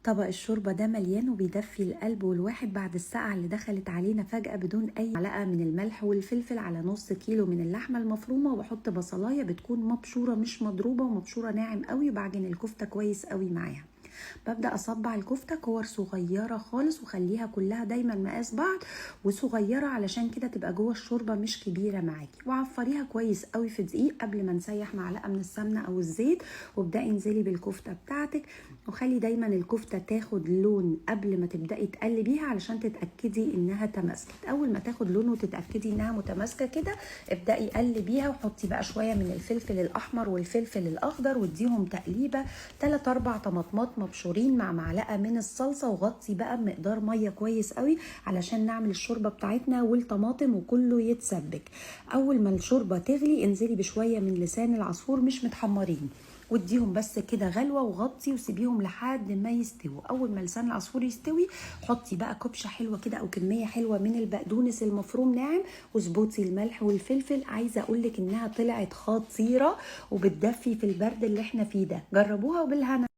طبق الشوربة ده مليان وبيدفي القلب، والواحد بعد السقعة اللي دخلت علينا فجأة بدون أي معلقة من الملح والفلفل على نص كيلو من اللحمة المفرومة، وبحط بصلاية بتكون مبشورة مش مضروبة ومبشورة ناعم قوي، وبعجن الكفتة كويس قوي معاها. ببدأ أصبع الكفتة كور صغيرة خالص، وخليها كلها دايما مقاس بعض وصغيرة، علشان كده تبقى جوه الشوربة مش كبيرة معاكي. وعفريها كويس قوي في دقيق قبل ما نسيح معلقة من السمنة أو الزيت، وابدأي انزلي بالكفتة بتاعتك، وخلي دايما الكفتة تاخد لون قبل ما تبدأي تقلبيها علشان تتأكدي انها تماسكت. اول ما تاخد لون وتتأكدي انها متماسكة كده، ابدأي قلبيها، وحطي بقى شوية من الفلفل الأحمر والفلفل الأخضر واديهم تقليبة 3 4 طماطمات مبشورين مع معلقة من الصلصة، وغطي بقى بمقدار مية كويس قوي علشان نعمل الشوربة بتاعتنا والطماطم وكله يتسبك. اول ما الشوربة تغلي انزلي بشوية من لسان العصفور مش متحمرين، واديهم بس كده غلوه، وغطي وسيبيهم لحد ما يستووا. اول ما لسان العصفور يستوي حطي بقى كبشه حلوه كده او كميه حلوه من البقدونس المفروم ناعم، واظبطي الملح والفلفل. عايزه اقولك انها طلعت خطيره وبتدفي في البرد اللي احنا فيه ده. جربوها وبالهنا.